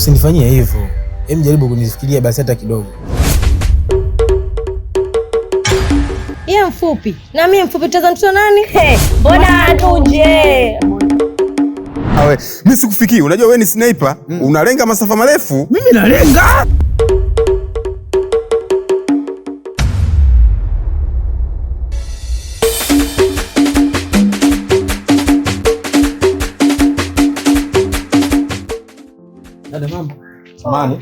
Usinifanyie hivyo. Hem, jaribu kunifikiria basi hata kidogo. Yeye mfupi na mimi mfupi, tazamtoto nani? Mbona atunje? Awe, mimi sikufikii. Unajua wewe ni sniper, unalenga masafa marefu. Mimi nalenga. Dada mama. Samani.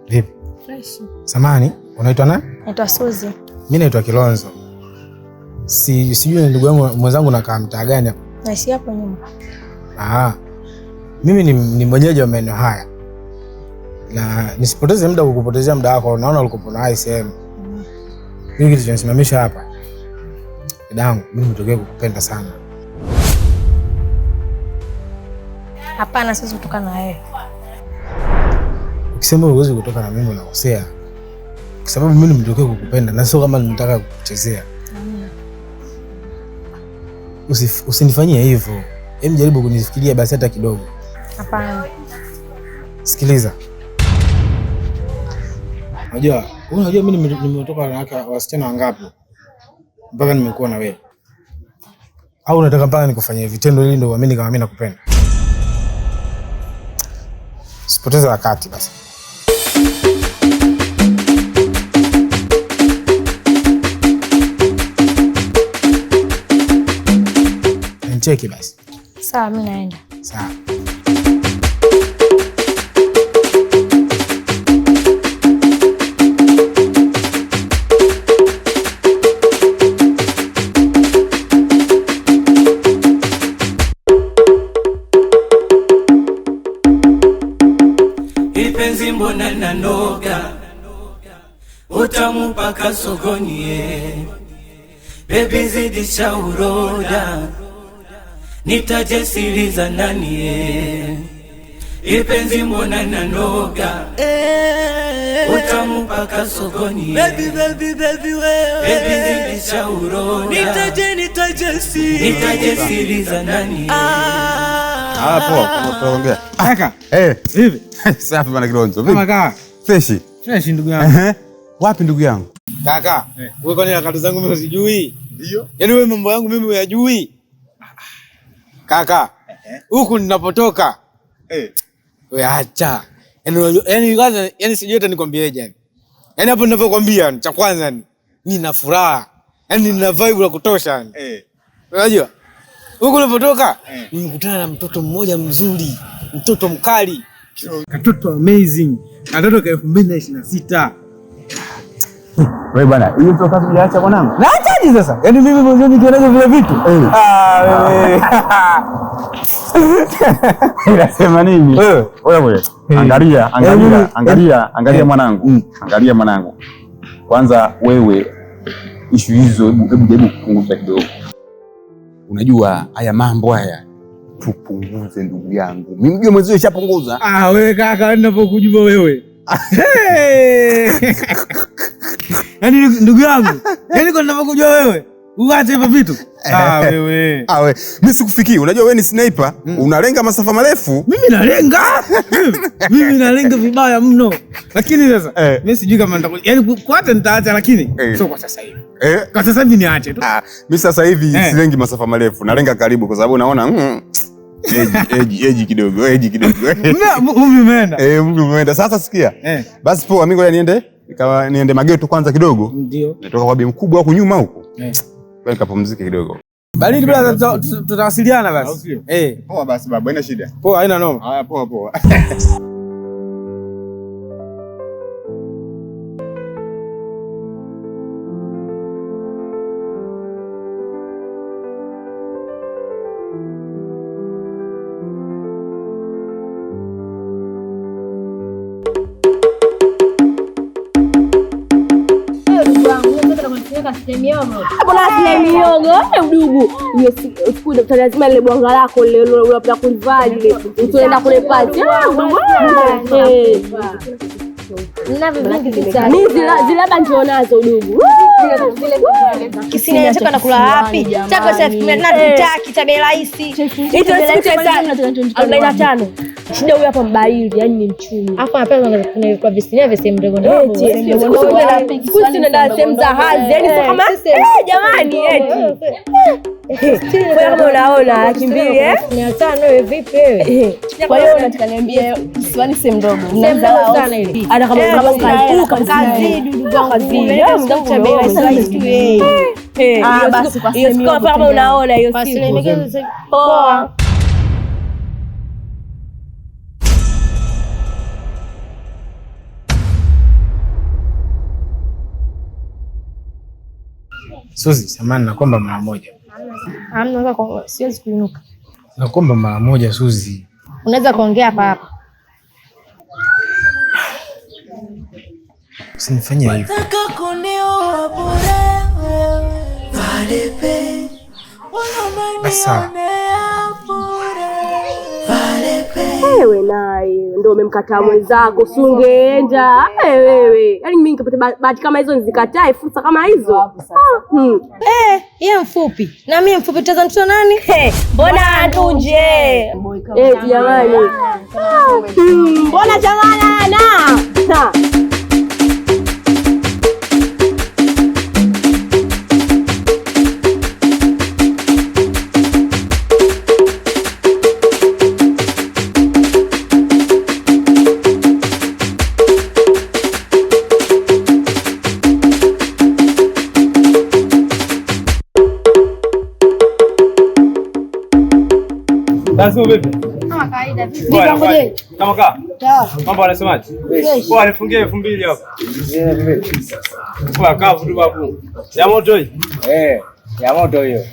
Vipi? Fresh. Samani, unaitwa nani? Naitwa Suzi. Mimi naitwa Kilonzo. Sijui ndugu yangu mwenzangu nakaa mtaa gani hapa? Naishi hapo nyuma. Mimi ni mwenyeji wa maeneo haya. Na nisipoteze muda kukupotezea muda wako, naona ulikopo na hai sehemu. Mimi kitu kinanisimamisha hapa. Dadangu, mimi nitokee kukupenda sana. Hapana, siwezi kutoka na wewe. Ukisema uwezi kutoka na mimi unakosea. Kwa sababu mimi nimetokea kukupenda na sio kama nataka kukuchezea. Usinifanyie hivyo. Hem, jaribu kunifikiria basi hata kidogo. Hapana. Sikiliza. Unajua mimi nimetoka na wasichana wangapi mpaka nimekuwa na wewe? Au unataka mpaka nikufanyie vitendo ili ndio uamini kama mimi nakupenda? Sipoteza wakati basi. Nicheki basi. Sawa, mimi naenda. Sawa. Ipenzi mbona nanoga, utamu paka sokoni, baby zidisha uroda, nitaje siri za nani, ipenzi mbona nanoga, utamu paka sokoni, baby wewe, baby zidisha uroda, nitaje siri za nani. Poa, tuongea. Kaka. Hivi. Safi bwana Kilonzo. Kama kaka. Fresh Ndugu yangu. Wapi ndugu yangu? Kaka, wewe kwani akati zangu mimi usijui? Ndio. Yaani wewe mambo yangu mimi uyajui? Kaka, huku ninapotoka. Wewe acha. Yaani sijui hata nikwambieje yani. Yaani hapo ninavyokuambia cha kwanza nina furaha. Yaani nina vibe la kutosha yani. Unajua? Huko unapotoka nimekutana na mtoto mmoja mzuri, mtoto mkali, katoto amazing, katoto ka 2026. Wewe bwana, hiyo ndio kazi unaacha mwanangu? Naachaje sasa? Yaani mimi mwenyewe nikionaje vile vitu? Wewe. Unasema nini? Wewe. Angalia mwanangu. Angalia mwanangu. Kwanza wewe issue hizo hebu kupunguza kidogo. Unajua haya mambo haya tupunguze ndugu yangu. Mimi ndio mwenzio nishapunguza. Wewe kaka, ninapokujua wewe. Yaani ndugu yangu, yaani kwa ninapokujua wewe, uache hivyo vitu. Wewe. Mimi sikufikii. Unajua wewe ni sniper, unalenga masafa marefu. Mimi nalenga vibaya mno. Lakini sasa mimi sijui kama yaani kwanza nitaacha lakini sio kwa sasa hivi. Kwa sasa hivi niache tu. Mimi sasa hivi silengi masafa marefu, nalenga karibu kwa sababu naona eji kidogo. Mimi umeenda. Sasa sikia. Basi poa, mimi ngoja niende mageto kwanza kidogo. Ndio. Nitoka kwa bi mkubwa huko nyuma huko. Wewe nikapumzike kidogo. Baridi bila tutawasiliana basi. Poa basi baba, haina shida. Poa, haina noma. Haya poa. Mdugu siku lazima lile bwanga lako lile unapenda kulivaa lile, utaenda kule pati. Ninavyo mimi zile labda ndio nazo udugu. Kisini nataka nakula wapi? Chako cha 1000 nataki cha bei rahisi. Hicho sikuta sana 45. Shida huyu hapa mbaili, yani ni mchumi. Hapo hapa kuna visinia vya sehemu ndogo ndogo. Sisi tunaenda sehemu za hazi, yani sio kama jamani eti. Kwa kama unaona 200 vipi wewe? Kwa hiyo unataka niambie Kisiwani sehemu ndogo. Mnaanza sana ile. Ana kama kazi dudu wangu cha bei rahisi tu yeye. Basi kwa sehemu kama unaona hiyo siku. Poa. Suzi, samahani nakuomba mara moja. Hamna, siwezi kuinuka. Nakuomba mara moja Suzi. Unaweza kuongea hapa. Usinifanyie hivyo. Nataka kunioa bure wewe. Basa. Wewe naye ndio umemkataa mwenzako, si ungeenda wewe. Yaani mimi nikipata bahati kama hizo nizikatae fursa kama hizo. Yeye mfupi na mimi mfupi, tutazana mtoto nani? Mbona tunje? Jamani. Mbona jamani na? Lazima vipi? Kama kawaida vipi? Ngoje. Kama kaa. Mambo anasemaje? Kwa nifungie 2000 hapo. Kwa kavu tu babu. Ya moto hii? Ya moto hiyo.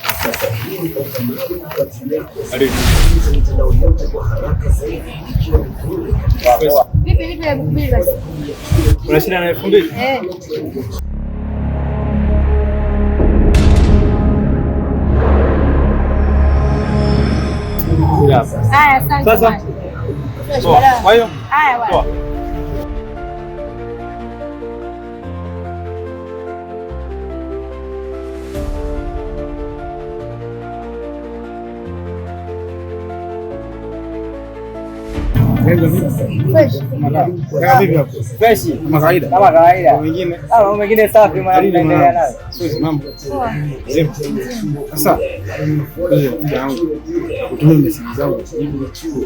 Vipi basi? Kuna shida na 2000? Haya, asante. Sasa. Kwa hiyo? Haya bwana. Fresh kama kawaida. Kama kawaida. Wengine safi mwana tunaendelea nayo. Mambo. Sasa utumie message zangu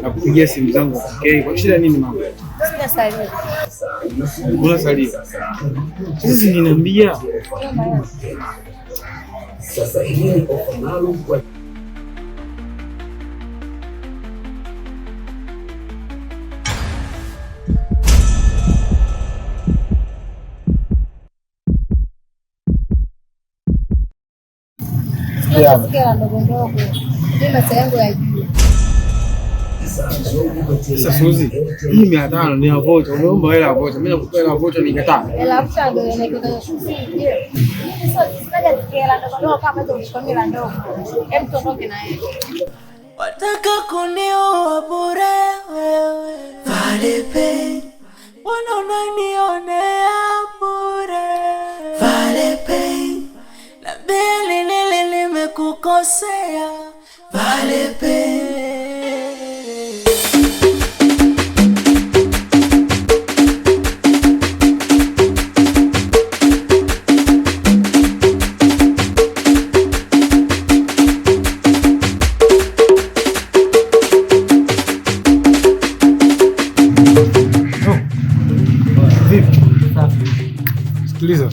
na kupigia simu zangu. Kwa shida nini mama? Sina salio. Kuna salio. Sisi ninaambia. Sasa hii ni ofa maalum kwa Sasa Suzi, hii 500 ni ya vocha. Umeomba hela ya vocha. Mimi nakupa hela ya vocha nikataa. Hela vocha ndio inaitwa Suzi. Mimi sasa sitaja hela ndogo kama hizo mshikoni ndogo. Hem, tuondoke na yeye. Wataka kunioa bure wewe. Valepe. Unanionea bure. Valepe. Na bili nimekukosea. Valepe. Sikiliza.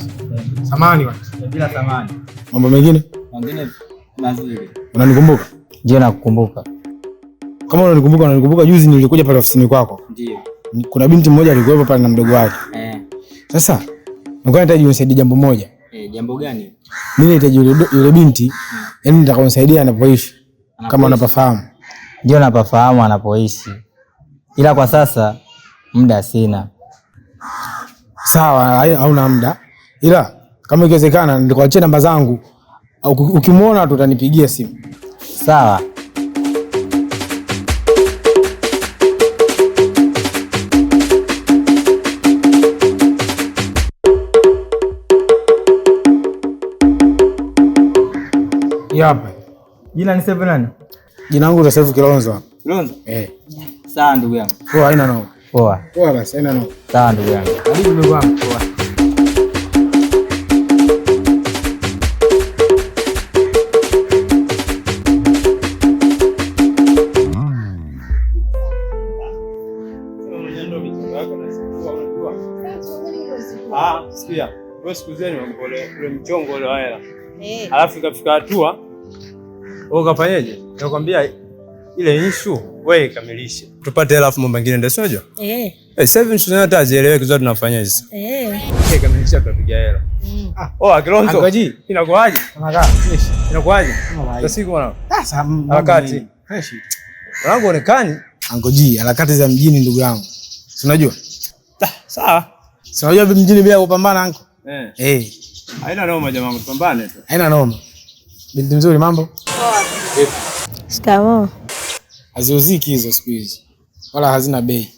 Samahani bwana. Bila samahani. Mambo mengine? Mengine mazuri. Unanikumbuka? Ndio nakukumbuka. Kama unanikumbuka juzi nilikuja pale ofisini kwako. Ndio. Kuna binti mmoja alikuwa pale na mdogo wake. Sasa, nilikuwa nahitaji unisaidie jambo moja. Jambo gani? Mimi nahitaji yule binti, yaani nitakaonsaidia anapoishi. Kama unapafahamu. Ndio napafahamu anapoishi. Ila kwa sasa muda sina. Sawa, hauna muda. Ila kama ikiwezekana nitakuachia namba zangu. Au ukimwona tu utanipigia simu. Sawa. Hapa. Jina ni Seven nani? Jina langu ni Seven Kilonzo hapa. Kilonzo? Sawa ndugu yangu. Poa, haina noma. Poa. Poa basi, haina noma. Sawa ndugu yangu. Karibu ndugu wangu. Poa. Sikia. Wewe siku zeni ule mchongo ule wa hela. Alafu ikafika hatua wewe ukafanyaje? Nakwambia ile issue wewe kamilishe. Tupate hela afu mambo mengine ndio unajua? Sasa hivi tunataka tazieleweke zote tunafanya hizi. Kamilisha tutapiga hela. Kilonzo. Angoji. Inakuaje? Kama Inakuaje? Kwa siku mwanangu. Sasa harakati. Fresh. Mwanangu onekani. Angoji, harakati za mjini ndugu yangu. Si unajua? Sawa. Si unajua mjini bila kupambana anko? Haina noma jamaa, tupambane tu. Haina noma. Binti mzuri, mambo? Poa. Shikamoo. Haziuziki hizo siku hizi. Wala hazina bei.